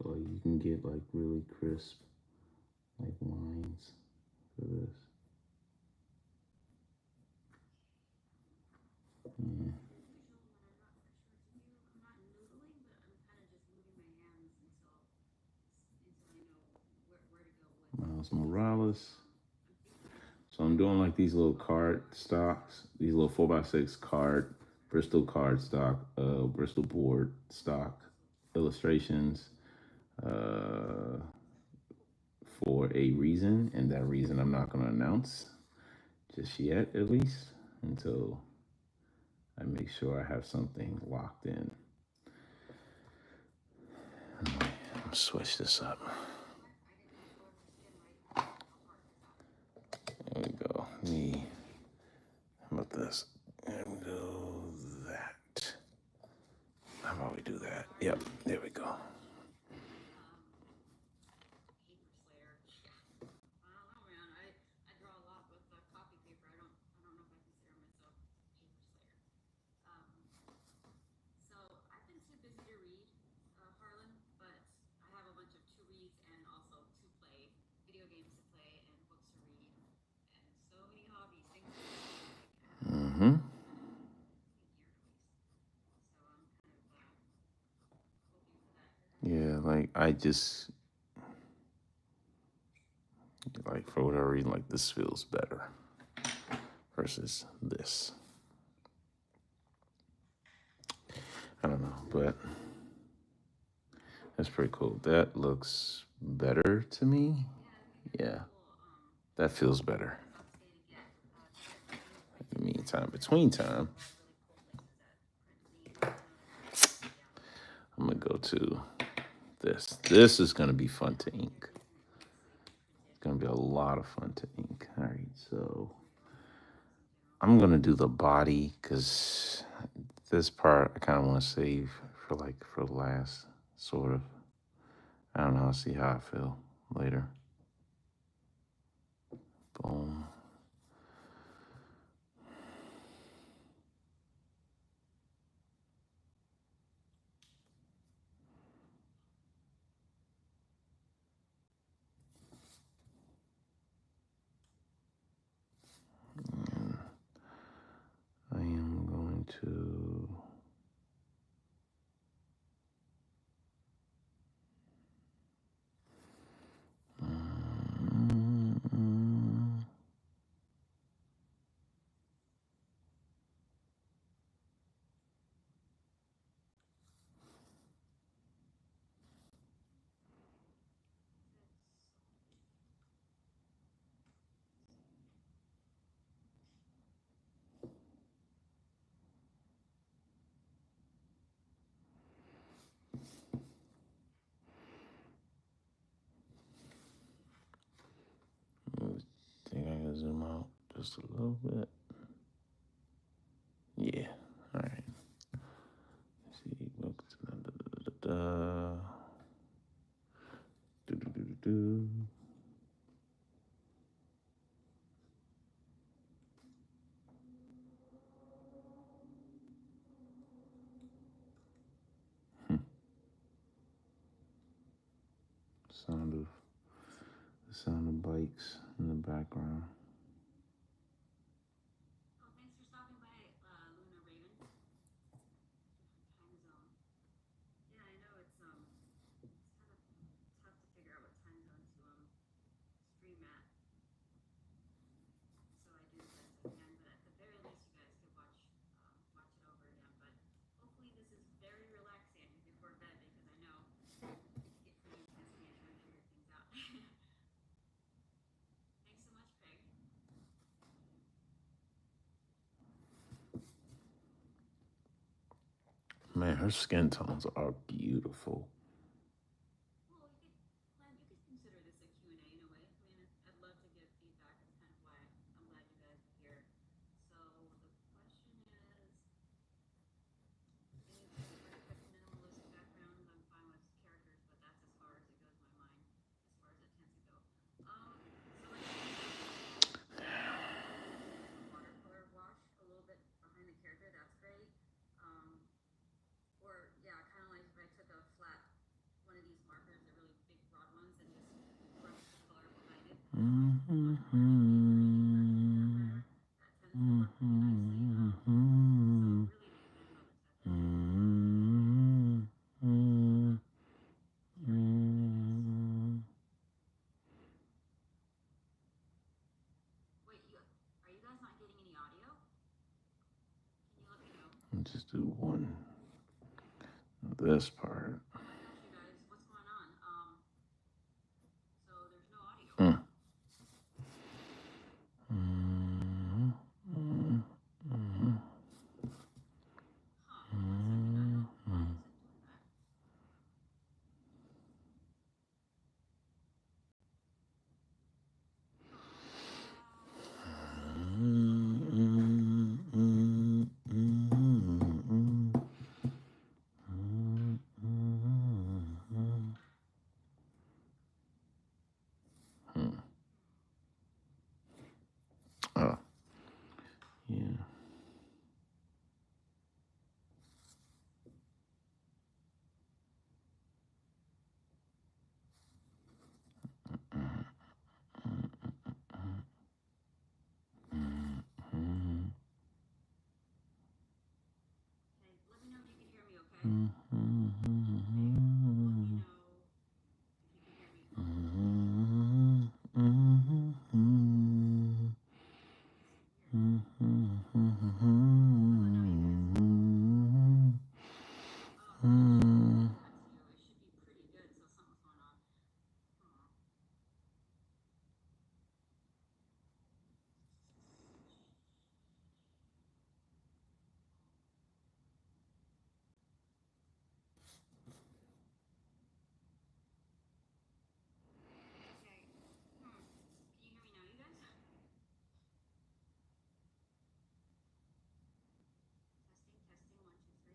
So you can get like really crisp like lines for this. Yeah. Miles Morales. So I'm doing like these little card stocks, these little 4x6 card, Bristol card stock, Bristol board stock illustrations for a reason, and that reason I'm not going to announce just yet, at least until I make sure I have something locked in. I'll switch this up. There we go. How about this? And go that. How about we do that? Yep, there we go. Yeah, like I just like for whatever reason, like this feels better versus this. I don't know, but that's pretty cool. That looks better to me. Yeah, that feels better. In the meantime, between time, I'm gonna go to this. This is gonna be fun to ink. It's gonna be a lot of fun to ink. All right, so I'm gonna do the body because this part I kind of want to save for last, sort of. I don't know. I'll see how I feel later. Boom. And I am going to just a little bit. Yeah. All right. Let's see. Do. The sound of bikes in the background. Oh, thanks for stopping by, Luna Raven. Different time zone. Yeah, I know it's kind of tough to figure out what time zone to stream at. So I do as best I can, but at the very least, you guys could watch it over again. But hopefully, this is very relaxing before bed because I know you get pretty intense when you're trying to figure things out. Thanks so much, Craig. Man, her skin tones are beautiful. Well, you could consider this a Q&A in a way. I mean, I'd love to give feedback. That's kind of why I'm glad you guys are here. So the question is, any very quick minimalist backgrounds? I'm fine with characters, but that's as far as it goes in my mind, as far as it tends to go. So watercolor wash a little bit behind the character. That's great. Or yeah, kind of like if I took a flat one of these markers, the really big broad ones, and just brushed the color behind it. That tends to work pretty nicely. So it really depends on the type of. Wait, are you guys not getting any audio? Can you let me know? Just do one. This part. Oh, I got you guys. What's going on? So there's no audio. Huh. One second. I don't know why is it doing that. Oh, yeah. Okay, let me know if you can hear me, okay? Okay, let me know if you can hear me. Oh, it should be pretty good, so something's going on. Okay. Can you hear me now, you guys? Testing, 1, 2, 3.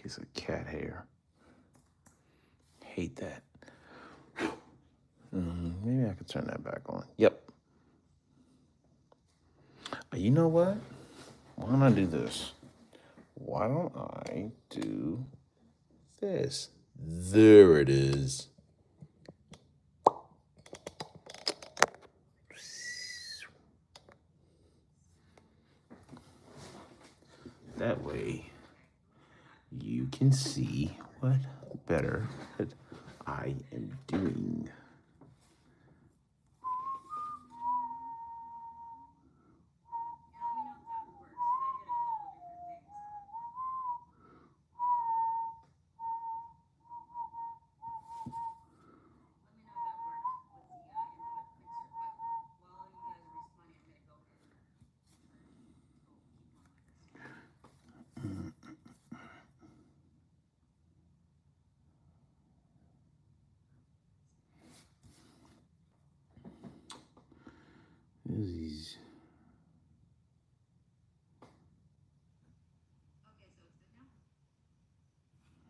piece of cat hair. Hate that. Maybe I could turn that back on. Yep. You know what? Why don't I do this? Why don't I do this? There it is. That way, you can see what better that I am doing. These. Okay, so it's good now?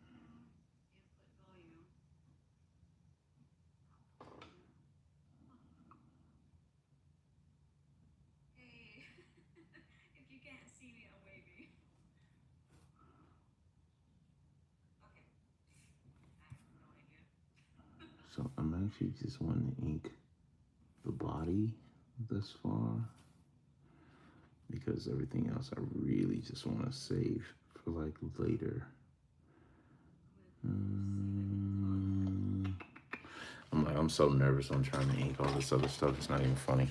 Input volume. Hey, if you can't see me, I'm waving. Okay. I have no idea. So I'm actually just wanting to ink the body thus far because everything else I really just want to save for like later. I'm so nervous on trying to ink all this other stuff. It's not even funny.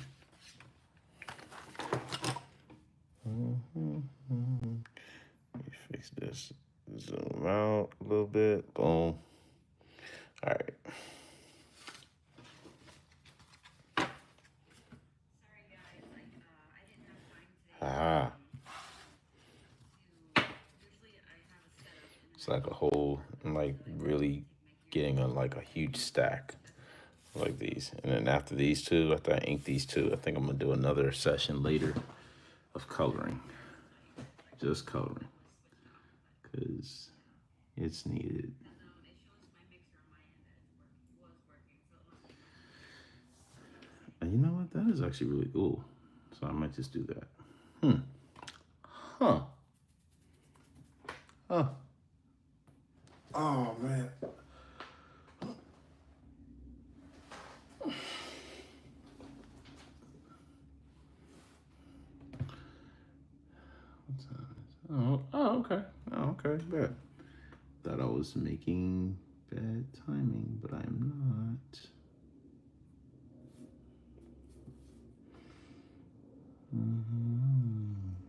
Let me fix this. Zoom out a little bit. Boom. All right. Sorry guys, like I didn't have time today. Ah. Usually I have a setup and It's like a whole, I'm like really getting a huge stack like these. And then after these two, after I ink these two, I think I'm gonna do another session later of coloring. Just coloring. Because it's needed. it shows my mixer on my end that it was working, so it must be my And you know what? That is actually really cool. So I might just do that. Huh. Huh. Oh, man. What time is it? Oh, okay. Oh, okay. Bet. Thought I was making bad timing, but I'm not. Thank you so much, you guys,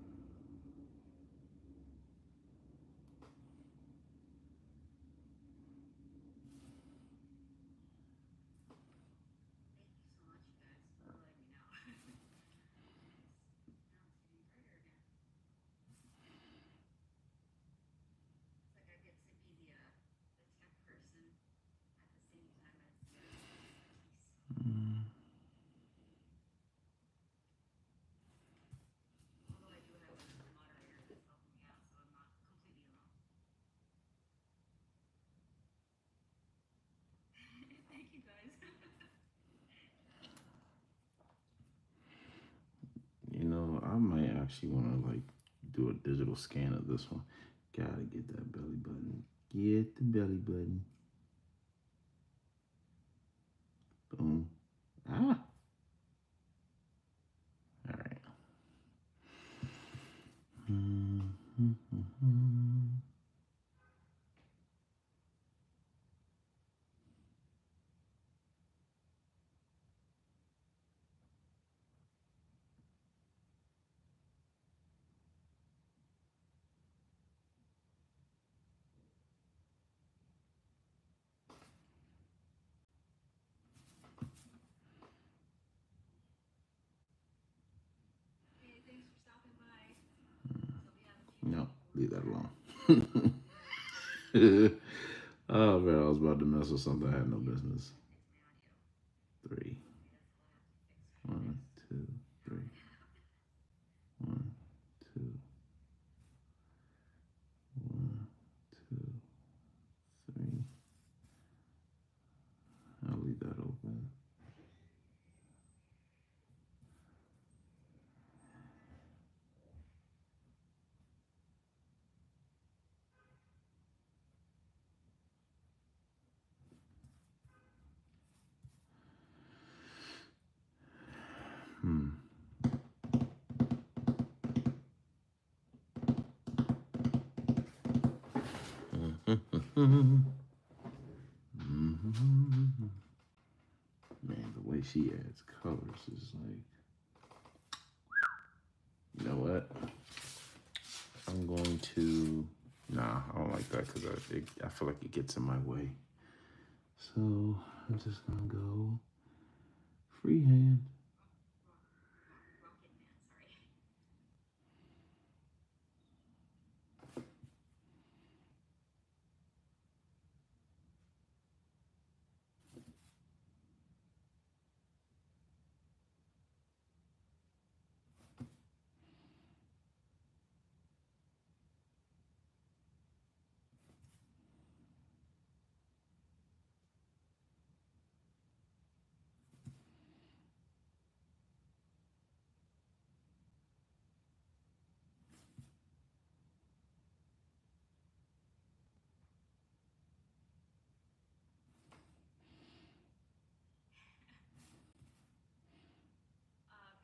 for letting me know. Now it's getting brighter again. It's like I get to be the tech person at the same time as the artist. Although I do have a moderator that's helping me out, so I'm not completely alone. Thank you guys. You know, I might actually want to like do a digital scan of this one. Gotta get that belly button. Get the belly button. Boom. Ah. All right. Hey, thanks for stopping by. So we have a few No, people leave that here. alone. Oh man, I was about to mess with something I had no business. Fix my audio. 3. Maybe that's all I have to fix for 1, 2, 3. 1, 2. 1, 2. Man, the way she adds colors is like, you know what? I'm going to, nah, I don't like that because I feel like it gets in my way. So I'm just gonna go freehand. Rocket Man, sorry.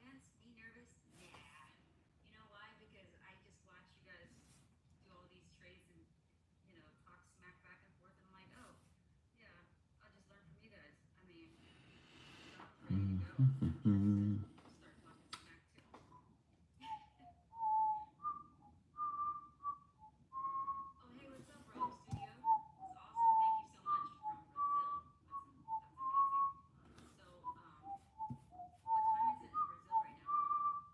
Vince, me nervous? Nah. You know why? Because I just watch you guys do all these trades and, talk smack back and forth, and I'm like, oh, yeah, I'll just learn from you guys. I mean, I'm ready to go. Start talking smack too. Oh, hey, what's up, Rogue Studio? It's awesome. Thank you so much from Brazil. That's amazing. So, what time is it in Brazil right now?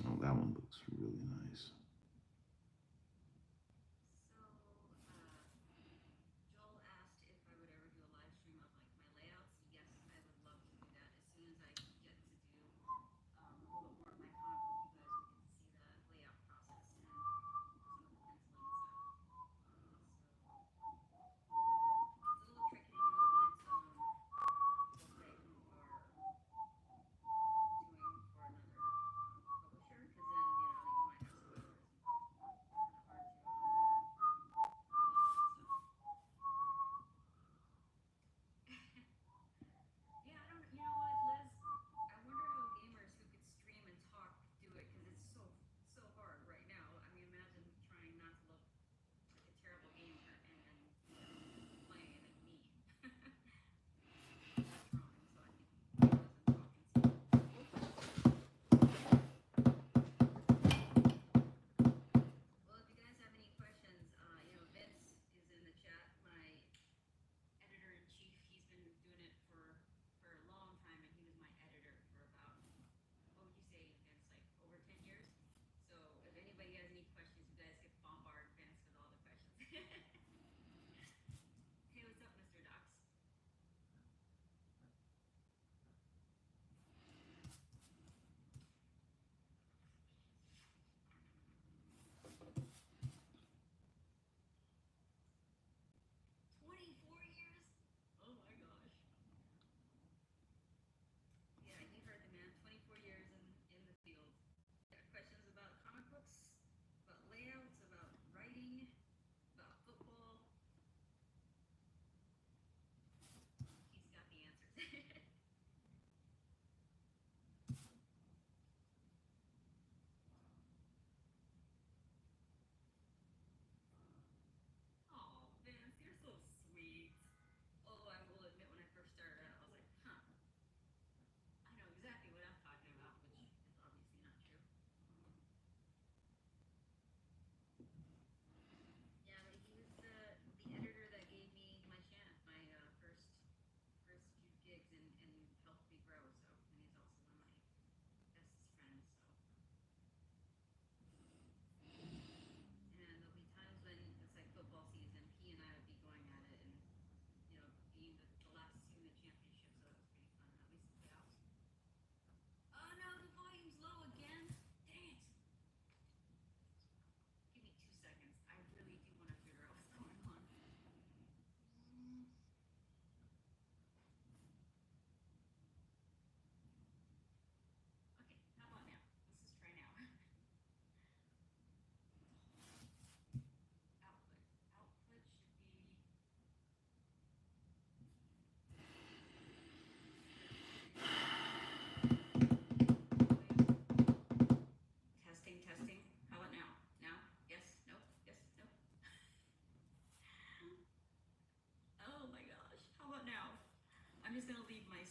Oh, that one looks really nice. So, Joel asked if I would ever do a live stream of like my layouts. Yes, I would love to do that as soon as I get to do a little bit more of my comic book. You guys will get to see the layout process and some of the penciling stuff. So it's a little tricky to do it when it's we'll say when you are doing for another publisher, because then you might have spoilers.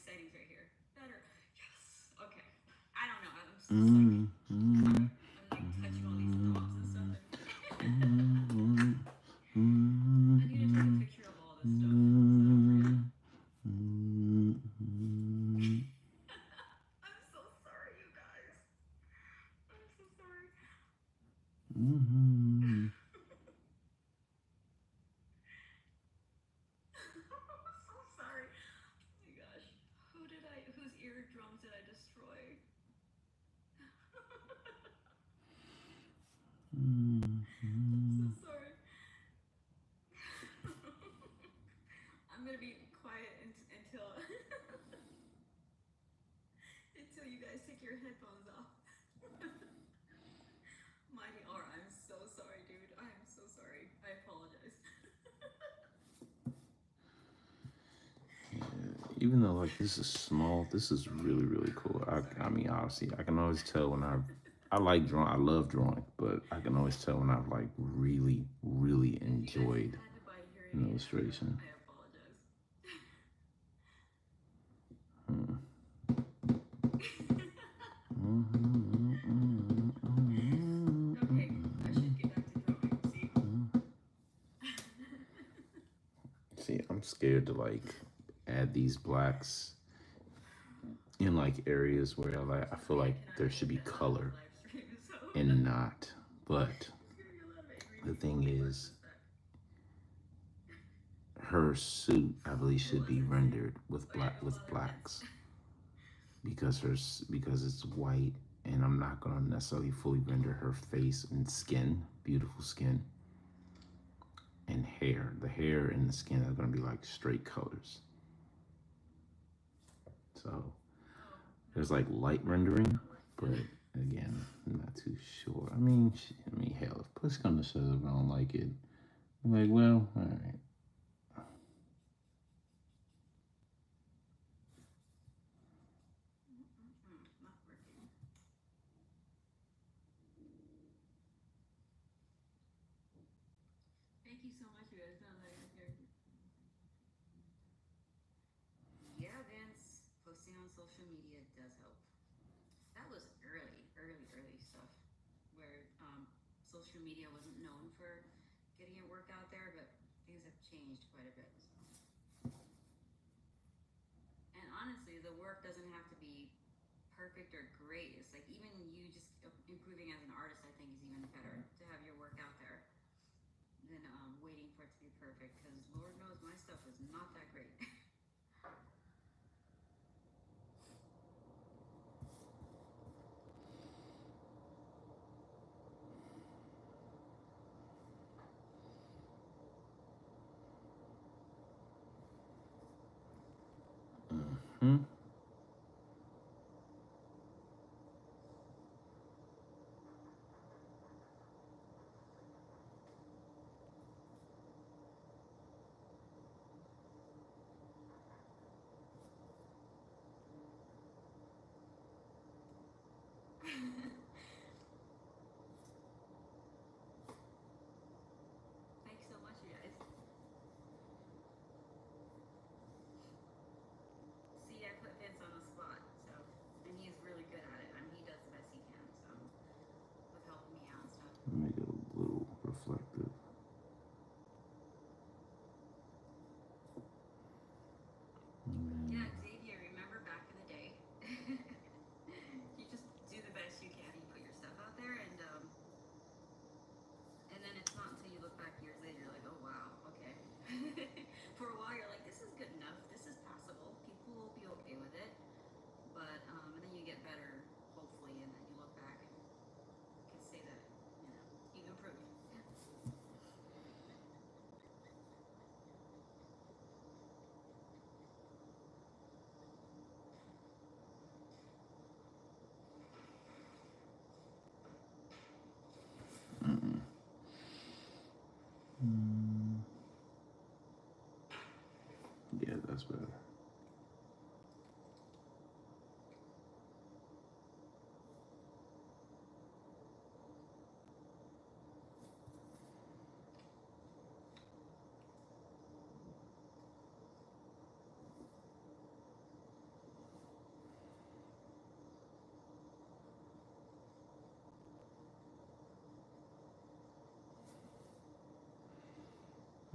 settings right here. Better. Yes. Okay. I don't know. I'm so sorry. I'm like touching all these knobs and stuff. I need to take a picture of all this stuff. I'm so sorry, you guys. I'm so sorry. I'm so sorry. Oh my gosh. Whose eardrums did I destroy? I'm so sorry. I'm gonna be quiet until until you guys take your headphones off. Mighty R, I'm so sorry, dude. I am so sorry. I apologize. Even though like this is small, this is really really cool. I mean honestly, I can always tell when I like drawing. I love drawing, but I can always tell when I've like really really enjoyed Had to buy hearing an aids. illustration. I apologize. Okay, I should get back to drawing. See? See, I'm scared to like add these blacks in like areas where I feel like there should be color and not. But the thing is, her suit I believe should be rendered with blacks because because it's white, and I'm not gonna necessarily fully render her face and skin, beautiful skin, and hair. The hair and the skin are gonna be like straight colors. So there's like light rendering, but again, I'm not too sure. I mean, hell, if push comes to shove, I don't like it. I'm like, well, all right. Not working. Thank you so much, you guys. Yeah, Vince, posting on social media does help. That was early stuff where social media wasn't known for getting your work out there, but things have changed quite a bit. And honestly, the work doesn't have to be perfect or great. It's like even you just improving as an artist, I think, is even better to have your work out there than waiting for it to be perfect. Because Lord knows my stuff was not that great. Hmm. Thanks so much, you guys. See, I put Vince on the spot, so, and he's really good at it. I mean, he does the best he can, so, with helping me out and stuff. Make it a little reflective. Yeah, Xavier, remember back in the day? You just do the best you can. You put your stuff out there, and then it's not until you look back years later, you're like, oh wow, okay. For a while, you're like, this is good enough. This is passable. People will be okay with it. But and then you get better, hopefully, and then you look back and can say that you've improved. Yeah, that's better.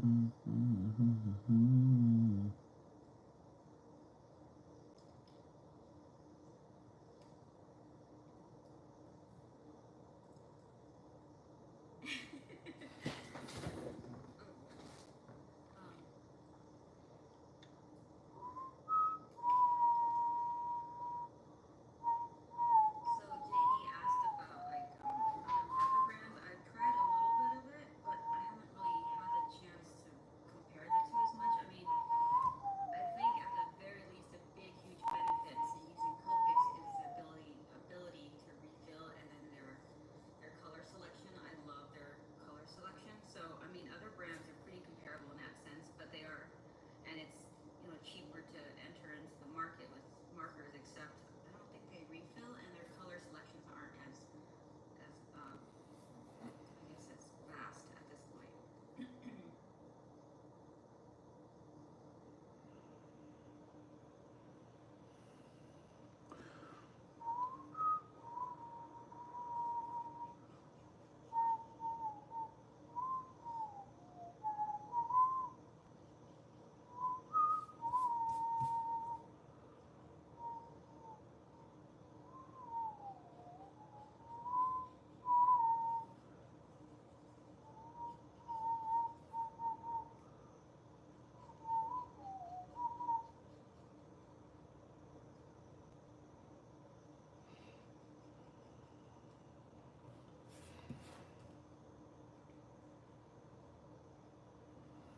So JD asked about like other marker brands. I've tried a little bit of it, but I haven't really had a chance to compare the two as much. I mean, I think at the very least, a big, huge benefit to using Copics is the ability to refill, and then their color selection. I love their color selection. So I mean, other brands are pretty comparable in that sense, but they are, and it's cheaper to enter into the market with markers. Except I don't think they refill, and their color selections aren't as I guess as vast at this point.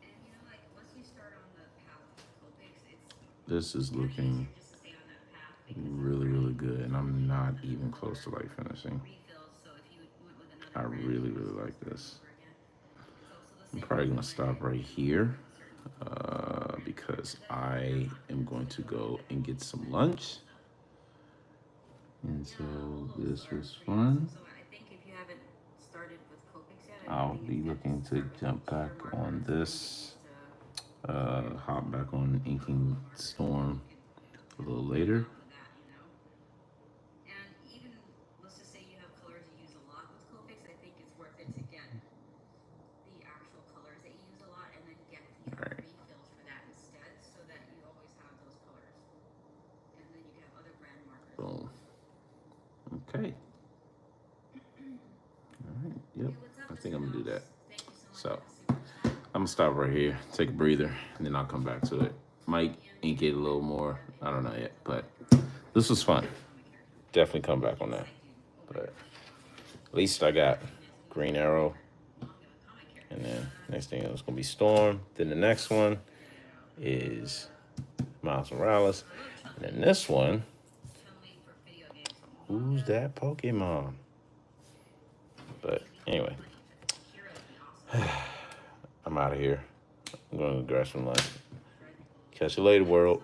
And like once you start on the path of Copics, it's This is kinda looking easier just to stay on that path because really, really good, and I'm not even close to like finishing. refills. So if you went with I another brand, really, you really would like start this. over again. It's also the I'm same probably with gonna stop right here certain because I am going to go and get some lunch. And so this was fun. So I think if you haven't started with Copics yet, I'll be looking to jump back on this, hop back on Inking Storm a little later. And even let's just say you have colors you use a lot with Copics, I think it's worth it to get the actual colors that you use a lot and then get the Right. refills for that instead, so that you always have those colors. And then you can have other brand markers. Boom. Okay. All right. Yep. I think I'm gonna do that. Thank you so So much. I'm gonna stop right here, take a breather, and then I'll come back to it. Might ink it a little more. I don't know yet, but this was fun. Definitely come back on that. But at least I got Green Arrow, and then next thing is gonna be Storm. Then the next one is Miles Morales, and then this one. Who's that Pokemon? But anyway, I'm out of here. I'm going to grab some lunch. Catch you later, world.